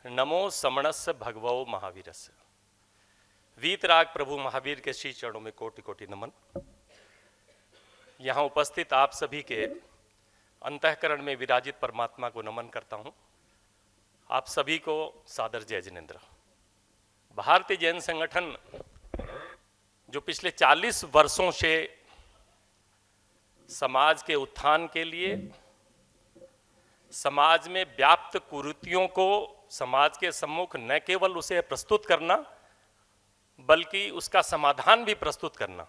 नमो समणस्य भगवो महावीरस्य। वीतराग प्रभु महावीर के श्री चरणों में कोटि कोटि नमन। यहाँ उपस्थित आप सभी के अंतःकरण में विराजित परमात्मा को नमन करता हूँ। आप सभी को सादर जय जिनेन्द्र। भारतीय जैन संगठन जो पिछले 40 वर्षों से समाज के उत्थान के लिए, समाज में व्याप्त कुरीतियों को समाज के सम्मुख न केवल उसे प्रस्तुत करना बल्कि उसका समाधान भी प्रस्तुत करना,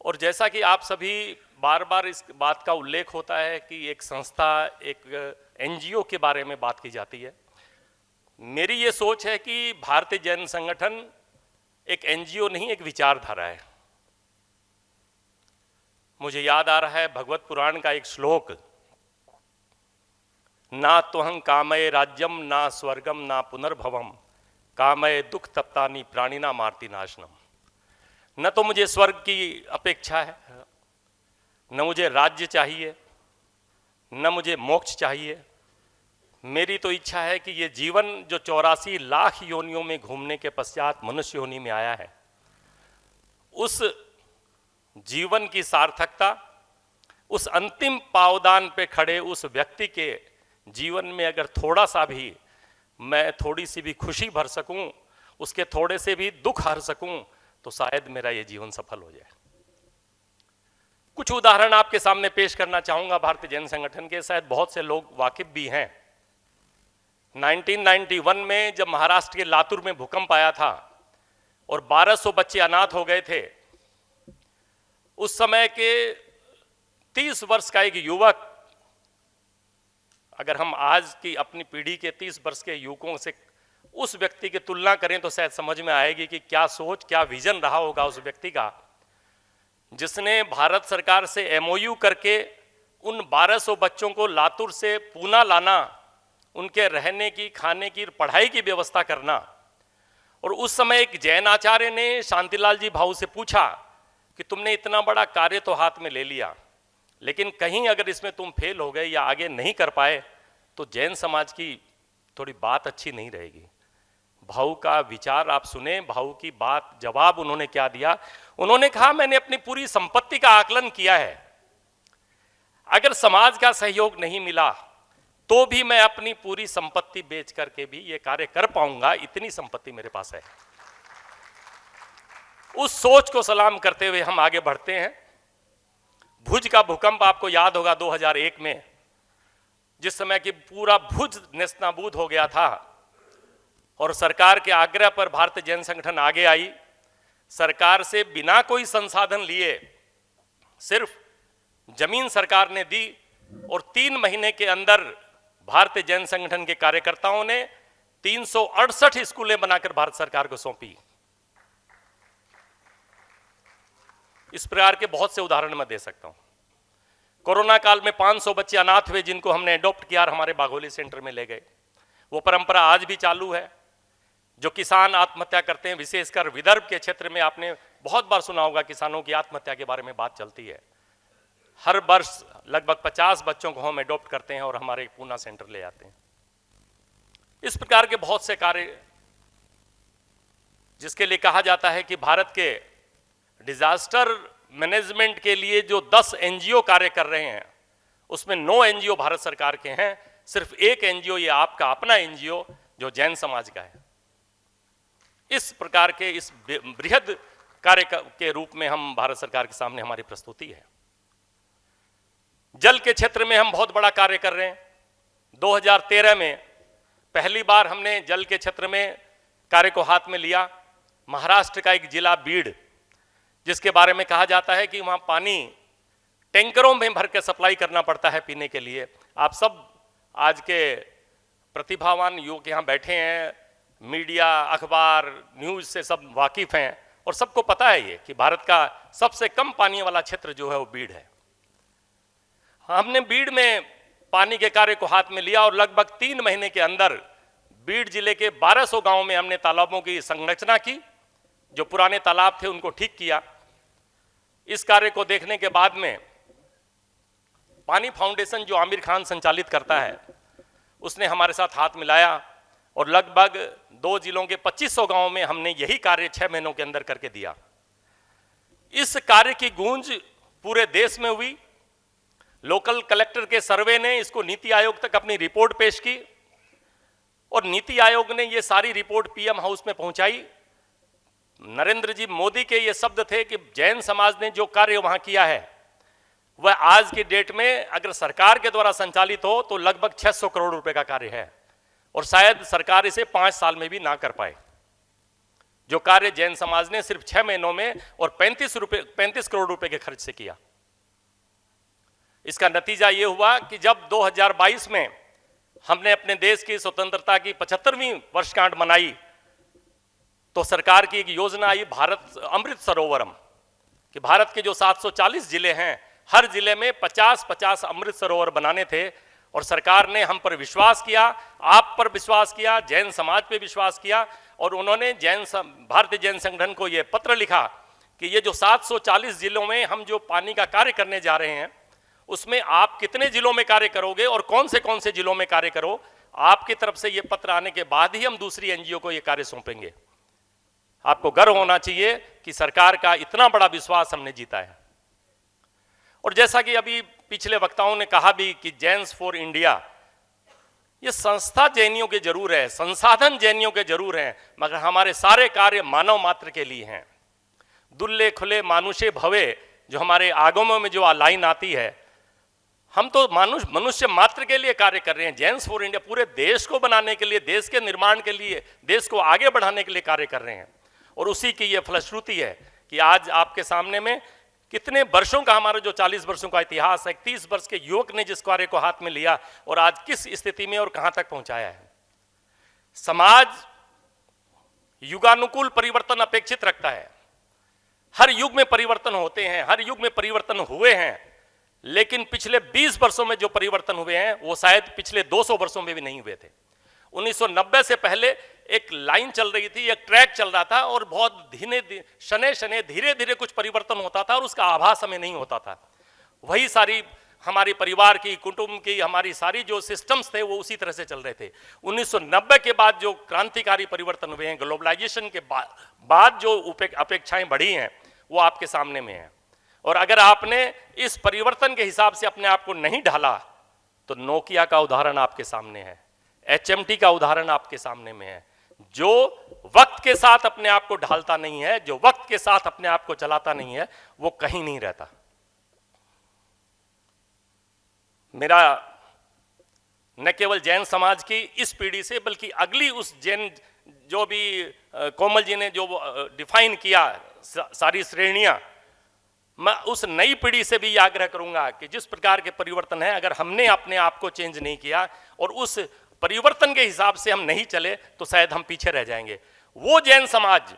और जैसा कि आप सभी बार बार इस बात का उल्लेख होता है कि एक संस्था, एक एनजीओ के बारे में बात की जाती है। मेरी ये सोच है कि भारतीय जैन संगठन एक एनजीओ नहीं, एक विचारधारा है। मुझे याद आ रहा है भगवत पुराण का एक श्लोक, ना त्वहं कामये राज्यम ना स्वर्गम ना पुनर्भवम कामये दुख तप्तानि प्राणिना मार्ति नाशनम। न तो मुझे स्वर्ग की अपेक्षा है, न मुझे राज्य चाहिए, न मुझे मोक्ष चाहिए। मेरी तो इच्छा है कि ये जीवन जो 84 लाख योनियों में घूमने के पश्चात मनुष्य योनि में आया है, उस जीवन की सार्थकता, उस अंतिम पावदान पे खड़े उस व्यक्ति के जीवन में अगर थोड़ा सा भी मैं थोड़ी सी भी खुशी भर सकूं, उसके थोड़े से भी दुख हर सकूं, तो शायद मेरा ये जीवन सफल हो जाए। कुछ उदाहरण आपके सामने पेश करना चाहूंगा भारतीय जैन संगठन के, शायद बहुत से लोग वाकिफ भी हैं। 1991 में जब महाराष्ट्र के लातूर में भूकंप आया था और 1200 बच्चे अनाथ हो गए थे, उस समय के 30 वर्ष का एक युवक, अगर हम आज की अपनी पीढ़ी के 30 वर्ष के युवकों से उस व्यक्ति की तुलना करें तो शायद समझ में आएगी कि क्या सोच, क्या विजन रहा होगा उस व्यक्ति का, जिसने भारत सरकार से एमओयू करके उन 1200 बच्चों को लातूर से पूना लाना, उनके रहने की, खाने की, पढ़ाई की व्यवस्था करना। और उस समय एक जैन आचार्य ने शांतिलाल जी भाऊ से पूछा कि तुमने इतना बड़ा कार्य तो हाथ में ले लिया, लेकिन कहीं अगर इसमें तुम फेल हो गए या आगे नहीं कर पाए तो जैन समाज की थोड़ी बात अच्छी नहीं रहेगी। भाऊ का विचार आप सुने, भाऊ की बात, जवाब उन्होंने क्या दिया। उन्होंने कहा, मैंने अपनी पूरी संपत्ति का आकलन किया है, अगर समाज का सहयोग नहीं मिला तो भी मैं अपनी पूरी संपत्ति बेच करके भी ये कार्य कर पाऊंगा, इतनी संपत्ति मेरे पास है। उस सोच को सलाम करते हुए हम आगे बढ़ते हैं। भुज का भूकंप आपको याद होगा 2001 में, जिस समय कि पूरा भुज नेस्तनाबूद हो गया था और सरकार के आग्रह पर भारतीय जैन संगठन आगे आई। सरकार से बिना कोई संसाधन लिए सिर्फ जमीन सरकार ने दी और 3 महीने के अंदर भारतीय जैन संगठन के कार्यकर्ताओं ने 368 स्कूलें बनाकर भारत सरकार को सौंपी। इस प्रकार के बहुत से उदाहरण मैं दे सकता हूं। कोरोना काल में 500 बच्चे अनाथ हुए, जिनको हमने अडॉप्ट किया और हमारे बाघोली सेंटर में ले गए। वो परंपरा आज भी चालू है। जो किसान आत्महत्या करते हैं, विशेषकर विदर्भ के क्षेत्र में आपने बहुत बार सुना होगा किसानों की आत्महत्या के बारे में बात चलती है। हर वर्ष लगभग 50 बच्चों को हम अडॉप्ट करते हैं और हमारे पूना सेंटर ले आते हैं। इस प्रकार के बहुत से कार्य, जिसके लिए कहा जाता है कि भारत के डिजास्टर मैनेजमेंट के लिए जो 10 एनजीओ कार्य कर रहे हैं, उसमें 9 एनजीओ भारत सरकार के हैं, सिर्फ एक एनजीओ, ये आपका अपना एनजीओ जो जैन समाज का है। इस प्रकार के इस बृहद कार्य के रूप में हम भारत सरकार के सामने हमारी प्रस्तुति है। जल के क्षेत्र में हम बहुत बड़ा कार्य कर रहे हैं। 2013 में पहली बार हमने जल के क्षेत्र में कार्य को हाथ में लिया। महाराष्ट्र का एक जिला बीड, जिसके बारे में कहा जाता है कि वहां पानी टैंकरों में भर के सप्लाई करना पड़ता है पीने के लिए। आप सब आज के प्रतिभावान युवक यहाँ बैठे हैं, मीडिया, अखबार, न्यूज से सब वाकिफ हैं और सबको पता है ये कि भारत का सबसे कम पानी वाला क्षेत्र जो है वो बीड है। हमने बीड में पानी के कार्य को हाथ में लिया और लगभग 3 महीने के अंदर बीड जिले के 1200 गांवों में हमने तालाबों की संरचना की। जो पुराने तालाब थे उनको ठीक किया। इस कार्य को देखने के बाद में पानी फाउंडेशन जो आमिर खान संचालित करता है, उसने हमारे साथ हाथ मिलाया और लगभग 2 जिलों के 2500 गांवों में हमने यही कार्य 6 महीनों के अंदर करके दिया। इस कार्य की गूंज पूरे देश में हुई। लोकल कलेक्टर के सर्वे ने इसको नीति आयोग तक अपनी रिपोर्ट पेश की और नीति आयोग ने ये सारी रिपोर्ट पीएम हाउस में पहुंचाई। नरेंद्र जी मोदी के ये शब्द थे कि जैन समाज ने जो कार्य वहां किया है वह आज की डेट में अगर सरकार के द्वारा संचालित हो तो लगभग 600 करोड़ रुपए का कार्य है और शायद सरकार इसे 5 साल में भी ना कर पाए। जो कार्य जैन समाज ने सिर्फ 6 महीनों में और 35 करोड़ रुपए के खर्च से किया। इसका नतीजा यह हुआ कि जब 2022 में हमने अपने देश की स्वतंत्रता की 75वीं वर्षगांठ मनाई तो सरकार की एक योजना आई भारत अमृत सरोवरम, कि भारत के जो 740 जिले हैं हर जिले में 50-50 अमृत सरोवर बनाने थे। और सरकार ने हम पर विश्वास किया, आप पर विश्वास किया, जैन समाज पे विश्वास किया और उन्होंने भारतीय जैन संगठन को यह पत्र लिखा कि ये जो 740 जिलों में हम जो पानी का कार्य करने जा रहे हैं उसमें आप कितने जिलों में कार्य करोगे और कौन से जिलों में कार्य करो, आपकी तरफ से यह पत्र आने के बाद ही हम दूसरी एनजीओ को यह कार्य सौंपेंगे। आपको गर्व होना चाहिए कि सरकार का इतना बड़ा विश्वास हमने जीता है। और जैसा कि अभी पिछले वक्ताओं ने कहा भी कि जैन्स फॉर इंडिया, ये संस्था जैनियों के जरूर है, संसाधन जैनियों के जरूर हैं, मगर हमारे सारे कार्य मानव मात्र के लिए हैं। दुल्ले खुले मानुषे भवे, जो हमारे आगमों में जो लाइन आती है, हम तो मनुष्य मात्र के लिए कार्य कर रहे हैं। जैन्स फॉर इंडिया पूरे देश को बनाने के लिए, देश के निर्माण के लिए, देश को आगे बढ़ाने के लिए कार्य कर रहे हैं। और उसी की ये फलश्रुति है कि आज आपके सामने में कितने वर्षों का हमारा जो 40 वर्षों का इतिहास है, 30 वर्ष के युवक ने जिस कार्य को हाथ में लिया और आज किस स्थिति में और कहां तक पहुंचाया है। समाज युगानुकूल परिवर्तन अपेक्षित रखता है। हर युग में परिवर्तन होते हैं, हर युग में परिवर्तन हुए हैं, लेकिन पिछले 20 वर्षों में जो परिवर्तन हुए हैं वो शायद पिछले 200 वर्षों में भी नहीं हुए थे। 1990 से पहले एक लाइन चल रही थी, एक ट्रैक चल रहा था और बहुत शने धीरे धीरे कुछ परिवर्तन होता था और उसका आभास हमें नहीं होता था। वही सारी हमारी परिवार की, कुटुंब की, हमारी सारी जो सिस्टम्स थे वो उसी तरह से चल रहे थे। 1990 के बाद जो क्रांतिकारी परिवर्तन हुए हैं, ग्लोबलाइजेशन के बाद जो अपेक्षाएं बढ़ी हैं वो आपके सामने में है। और अगर आपने इस परिवर्तन के हिसाब से अपने आप को नहीं ढाला तो नोकिया का उदाहरण आपके सामने है, HMT का उदाहरण आपके सामने में है। जो वक्त के साथ अपने आप को ढालता नहीं है, जो वक्त के साथ अपने आप को चलाता नहीं है, वो कहीं नहीं रहता। मेरा न केवल जैन समाज की इस पीढ़ी से बल्कि अगली उस जैन जो भी कोमल जी ने जो डिफाइन किया सारी श्रेणियां, मैं उस नई पीढ़ी से भी आग्रह करूंगा कि जिस प्रकार के परिवर्तन है, अगर हमने अपने आप को चेंज नहीं किया और उस परिवर्तन के हिसाब से हम नहीं चले तो शायद हम पीछे रह जाएंगे। वो जैन समाज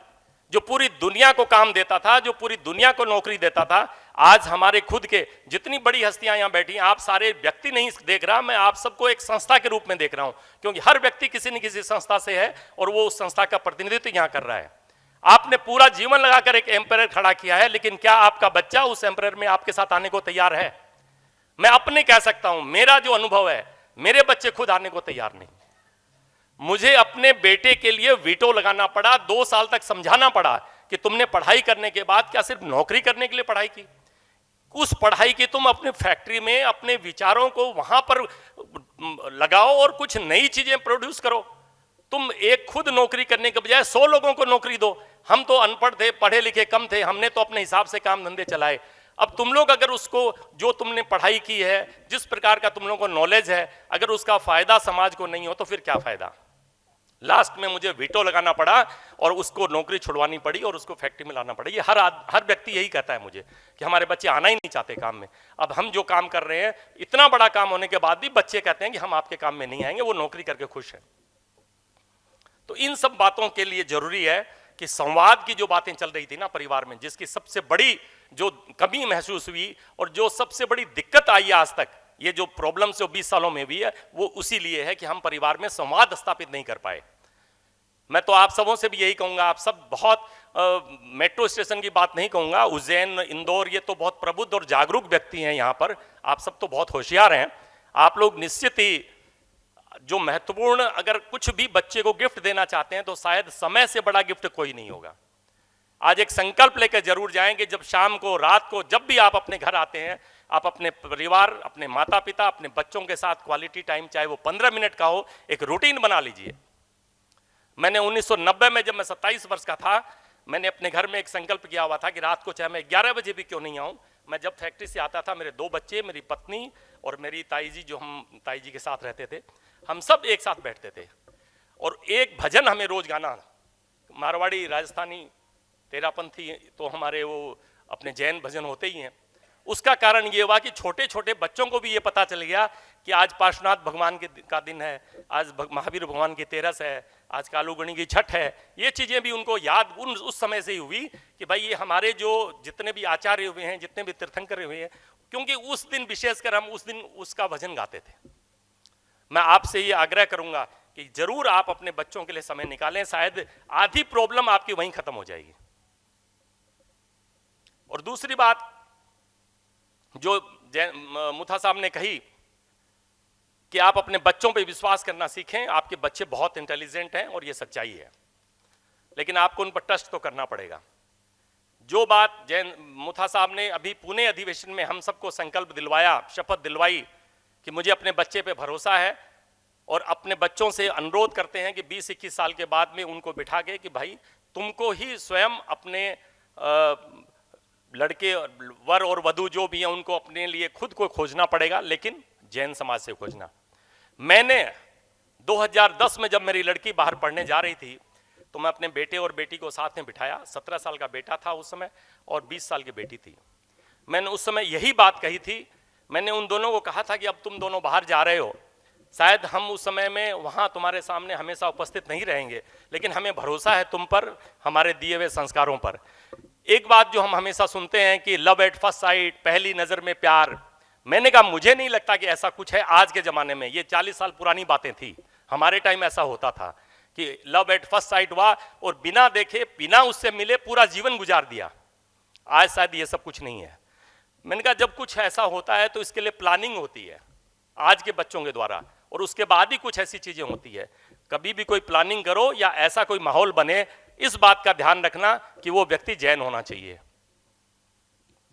जो पूरी दुनिया को काम देता था, जो पूरी दुनिया को नौकरी देता था, आज हमारे खुद के जितनी बड़ी हस्तियां यहां बैठी हैं, आप सारे व्यक्ति नहीं देख रहा, मैं आप सबको एक संस्था के रूप में देख रहा हूं, क्योंकि हर व्यक्ति किसी न किसी संस्था से है और वो उस संस्था का प्रतिनिधित्व यहां कर रहा है। आपने पूरा जीवन लगाकर एक एम्पायर खड़ा किया है, लेकिन क्या आपका बच्चा उस एम्पायर में आपके साथ आने को तैयार है? मैं अपने कह सकता हूं, मेरा जो अनुभव है, मेरे बच्चे खुद आने को तैयार नहीं। मुझे अपने बेटे के लिए वीटो लगाना पड़ा, 2 साल तक समझाना पड़ा कि तुमने पढ़ाई करने के बाद क्या सिर्फ नौकरी करने के लिए पढ़ाई की? उस पढ़ाई की तुम अपने फैक्ट्री में अपने विचारों को वहां पर लगाओ और कुछ नई चीजें प्रोड्यूस करो। तुम एक खुद नौकरी करने के बजाय 100 लोगों को नौकरी दो। हम तो अनपढ़ थे, पढ़े लिखे कम थे, हमने तो अपने हिसाब से काम धंधे चलाए। अब तुम लोग अगर उसको, जो तुमने पढ़ाई की है, जिस प्रकार का तुम लोगों को नॉलेज है, अगर उसका फायदा समाज को नहीं हो तो फिर क्या फायदा? लास्ट में मुझे वीटो लगाना पड़ा और उसको नौकरी छुड़वानी पड़ी और उसको फैक्ट्री में लाना पड़ा। ये हर व्यक्ति यही कहता है मुझे कि हमारे बच्चे आना ही नहीं चाहते काम में। अब हम जो काम कर रहे हैं, इतना बड़ा काम होने के बाद भी बच्चे कहते हैं कि हम आपके काम में नहीं आएंगे, वो नौकरी करके खुश हैं। तो इन सब बातों के लिए जरूरी है कि संवाद की जो बातें चल रही थी ना परिवार में, जिसकी सबसे बड़ी जो कमी महसूस हुई और जो सबसे बड़ी दिक्कत आई आज तक, ये जो प्रॉब्लम जो 20 सालों में भी है, वो उसी लिए है कि हम परिवार में संवाद स्थापित नहीं कर पाए। मैं तो आप सबों से भी यही कहूंगा, आप सब बहुत मेट्रो स्टेशन की बात नहीं कहूंगा, उज्जैन, इंदौर, ये तो बहुत प्रबुद्ध और जागरूक व्यक्ति हैं यहाँ पर, आप सब तो बहुत होशियार हैं। आप लोग निश्चित ही जो महत्वपूर्ण, अगर कुछ भी बच्चे को गिफ्ट देना चाहते हैं तो शायद समय से बड़ा गिफ्ट कोई नहीं होगा। आज एक संकल्प लेकर जरूर जाएंगे, जब शाम को, रात को, जब भी आप अपने घर आते हैं, आप अपने परिवार, अपने माता पिता, अपने बच्चों के साथ क्वालिटी टाइम, चाहे वो 15 मिनट का हो, एक रूटीन बना लीजिए। मैंने 1990 में, जब मैं 27 वर्ष का था, मैंने अपने घर में एक संकल्प किया हुआ था कि रात को चाहे मैं 11 बजे भी क्यों नहीं आऊं, मैं जब फैक्ट्री से आता था, मेरे 2 बच्चे, मेरी पत्नी और मेरी ताई जी, जो हम ताई जी के साथ रहते थे, हम सब एक साथ बैठते थे और एक भजन हमें रोज गाना। मारवाड़ी, राजस्थानी, तेरापंथी तो हमारे वो अपने जैन भजन होते ही हैं। उसका कारण ये हुआ कि छोटे छोटे बच्चों को भी ये पता चल गया कि आज पार्श्वनाथ भगवान का दिन है, आज महावीर भगवान की तेरस है, आज कालूगणी की छठ है। ये चीज़ें भी उनको याद उस समय से ही हुई कि भाई ये हमारे जो जितने भी आचार्य हुए हैं, जितने भी तीर्थंकर हुए हैं, क्योंकि उस दिन विशेषकर हम उस दिन उसका भजन गाते थे। मैं आपसे ये आग्रह करूंगा कि जरूर आप अपने बच्चों के लिए समय निकालें, शायद आधी प्रॉब्लम आपकी वहीं खत्म हो जाएगी। और दूसरी बात जो मुथा साहब ने कही कि आप अपने बच्चों पे विश्वास करना सीखें। आपके बच्चे बहुत इंटेलिजेंट हैं और ये सच्चाई है, लेकिन आपको उन पर ट्रस्ट तो करना पड़ेगा। जो बात मुथा साहब ने अभी पुणे अधिवेशन में हम सबको संकल्प दिलवाया, शपथ दिलवाई कि मुझे अपने बच्चे पे भरोसा है, और अपने बच्चों से अनुरोध करते हैं कि 20-21 साल के बाद में उनको बिठा के कि भाई तुमको ही स्वयं अपने लड़के, वर और वधू जो भी हैं, उनको अपने लिए खुद को खोजना पड़ेगा, लेकिन जैन समाज से खोजना। मैंने 2010 में जब मेरी लड़की बाहर पढ़ने जा रही थी तो मैं अपने बेटे और बेटी को साथ में बिठाया। 17 साल का बेटा था उस समय और 20 साल की बेटी थी। मैंने उस समय यही बात कही थी। मैंने उन दोनों को कहा था कि अब तुम दोनों बाहर जा रहे हो, शायद हम उस समय में वहाँ तुम्हारे सामने हमेशा उपस्थित नहीं रहेंगे, लेकिन हमें भरोसा है तुम पर, हमारे दिए हुए संस्कारों पर। एक बात जो हम हमेशा सुनते हैं कि लव एट फर्स्ट साइट, पहली नज़र में प्यार। मैंने कहा मुझे नहीं लगता कि ऐसा कुछ है आज के ज़माने में, ये 40 साल पुरानी बातें थी। हमारे टाइम ऐसा होता था कि लव एट फर्स्ट साइट हुआ और बिना देखे, बिना उससे मिले पूरा जीवन गुजार दिया। आज शायद ये सब कुछ नहीं है। मैंने कहा जब कुछ ऐसा होता है तो इसके लिए प्लानिंग होती है आज के बच्चों के द्वारा, और उसके बाद ही कुछ ऐसी चीज़ें होती है। कभी भी कोई प्लानिंग करो या ऐसा कोई माहौल बने, इस बात का ध्यान रखना कि वो व्यक्ति जैन होना चाहिए।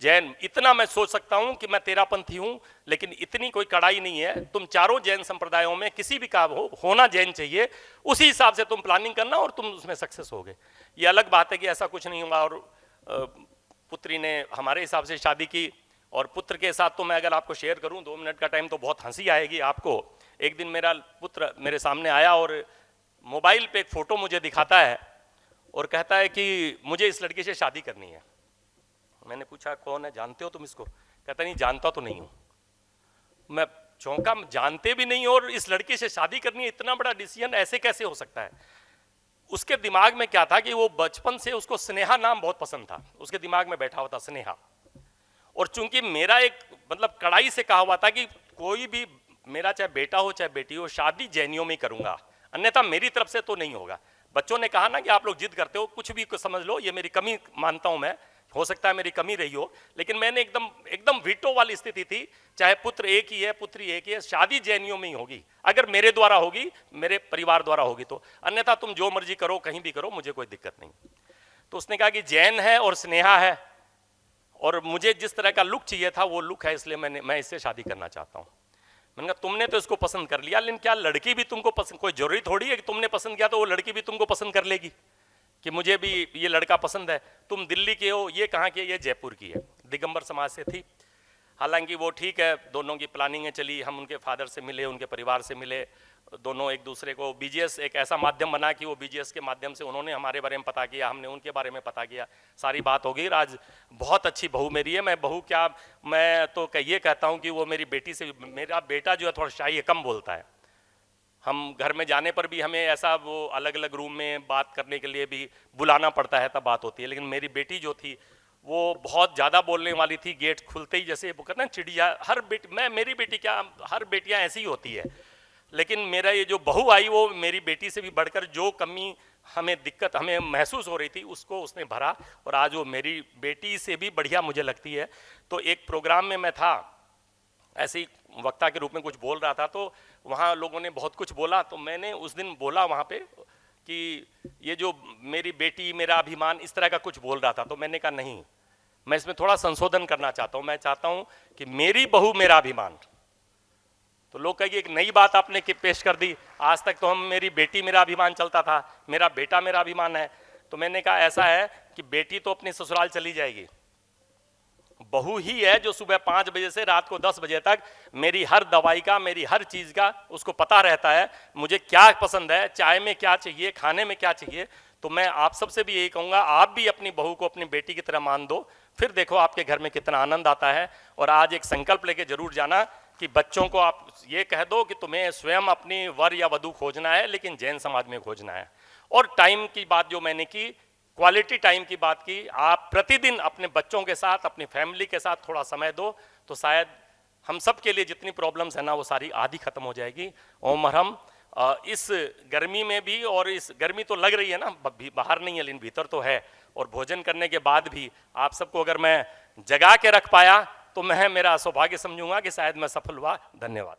जैन, इतना मैं सोच सकता हूं कि मैं तेरापंथी हूं, लेकिन इतनी कोई कड़ाई नहीं है। तुम चारों जैन संप्रदायों में किसी भी का होना जैन चाहिए, उसी हिसाब से तुम प्लानिंग करना और तुम उसमें सक्सेस होगे। ये अलग बात है कि ऐसा कुछ नहीं हुआ और पुत्री ने हमारे हिसाब से शादी की, और पुत्र के साथ तो मैं अगर आपको शेयर करूं 2 मिनट का टाइम तो बहुत हंसी आएगी आपको। एक दिन मेरा पुत्र मेरे सामने आया और मोबाइल पे एक फोटो मुझे दिखाता है और कहता है कि मुझे इस लड़की से शादी करनी है। मैंने पूछा कौन है, जानते हो तुम इसको? कहता नहीं जानता तो नहीं हूं। मैं चौंका, जानते भी नहीं और इस लड़की से शादी करनी है, इतना बड़ा डिसीजन ऐसे कैसे हो सकता है? उसके दिमाग में क्या था कि वो बचपन से उसको स्नेहा नाम बहुत पसंद था, उसके दिमाग में बैठा हुआ था स्नेहा। और चूंकि मेरा एक मतलब कड़ाई से कहा हुआ था कि कोई भी मेरा चाहे बेटा हो चाहे बेटी हो, शादी जैनियों में करूंगा, अन्यथा मेरी तरफ से तो नहीं होगा। बच्चों ने कहा ना कि आप लोग जिद करते हो, कुछ भी समझ लो, ये मेरी कमी मानता हूं मैं, हो सकता है मेरी कमी रही हो, लेकिन मैंने एकदम वीटो वाली स्थिति थी। चाहे पुत्र एक ही है, पुत्री एक ही है, शादी जैनियों में ही होगी, अगर मेरे द्वारा होगी, मेरे परिवार द्वारा होगी तो, अन्यथा तुम जो मर्जी करो, कहीं भी करो, मुझे कोई दिक्कत नहीं। तो उसने कहा कि जैन है और स्नेहा है और मुझे जिस तरह का लुक चाहिए था वो लुक है, इसलिए मैं इससे शादी करना चाहता हूँ। मैंने कहा तुमने तो इसको पसंद कर लिया, लेकिन क्या लड़की भी तुमको पसंद, कोई जरूरी थोड़ी है कि तुमने पसंद किया तो वो लड़की भी तुमको पसंद कर लेगी कि मुझे भी ये लड़का पसंद है। तुम दिल्ली के हो, ये कहाँ की है? ये जयपुर की है, दिगंबर समाज से थी। हालांकि वो ठीक है, दोनों की प्लानिंगें चली, हम उनके फादर से मिले, उनके परिवार से मिले, दोनों एक दूसरे को, बीजीएस एक ऐसा माध्यम बना कि वो बीजीएस के माध्यम से उन्होंने हमारे बारे में पता किया, हमने उनके बारे में पता किया, सारी बात हो गई। आज बहुत अच्छी बहू मेरी है। मैं बहू क्या, मैं तो ये कहता हूँ कि वो मेरी बेटी से, मेरा बेटा जो है थोड़ा शाही है, कम बोलता है। हम घर में जाने पर भी हमें ऐसा वो अलग अलग रूम में बात करने के लिए भी बुलाना पड़ता है, तब बात होती है। लेकिन मेरी बेटी जो थी वो बहुत ज़्यादा बोलने वाली थी। गेट खुलते ही जैसे वो कहते हैं चिड़िया, हर बेटी, मेरी बेटी क्या, हर बेटियां ऐसी ही होती है। लेकिन मेरा ये जो बहू आई वो मेरी बेटी से भी बढ़कर जो कमी हमें दिक्कत हमें महसूस हो रही थी उसको उसने भरा, और आज वो मेरी बेटी से भी बढ़िया मुझे लगती है। तो एक प्रोग्राम में मैं था ऐसे ही वक्ता के रूप में कुछ बोल रहा था, तो वहाँ लोगों ने बहुत कुछ बोला। तो मैंने उस दिन बोला वहाँ पे कि ये जो मेरी बेटी मेरा अभिमान, इस तरह का कुछ बोल रहा था। तो मैंने कहा नहीं, मैं इसमें थोड़ा संशोधन करना चाहता हूँ। मैं चाहता हूँ कि मेरी बहू मेरा अभिमान। तो लोग कहेंगे एक नई बात आपने पेश कर दी, आज तक तो हम मेरी बेटी मेरा अभिमान चलता था, मेरा बेटा मेरा अभिमान है। तो मैंने कहा ऐसा है कि बेटी तो अपनी ससुराल चली जाएगी, बहू ही है जो सुबह 5 बजे से रात को 10 बजे तक मेरी हर दवाई का, मेरी हर चीज का उसको पता रहता है, मुझे क्या पसंद है, चाय में क्या चाहिए, खाने में क्या चाहिए। तो मैं आप सबसे भी यही कहूंगा, आप भी अपनी बहू को अपनी बेटी की तरह मान दो, फिर देखो आपके घर में कितना आनंद आता है। और आज एक संकल्प लेके जरूर जाना कि बच्चों को आप ये कह दो कि तुम्हें स्वयं अपनी वर या वधू खोजना है, लेकिन जैन समाज में खोजना है। और टाइम की बात जो मैंने की, क्वालिटी टाइम की बात की, आप प्रतिदिन अपने बच्चों के साथ, अपनी फैमिली के साथ थोड़ा समय दो, तो शायद हम सब के लिए जितनी प्रॉब्लम्स है ना, वो सारी आधी खत्म हो जाएगी। ओम हरम। इस गर्मी में भी, और इस गर्मी तो लग रही है ना, बाहर नहीं है लेकिन भीतर तो है, और भोजन करने के बाद भी आप सबको अगर मैं जगा के रख पाया तो मैं मेरा सौभाग्य समझूंगा कि शायद मैं सफल हुआ। धन्यवाद।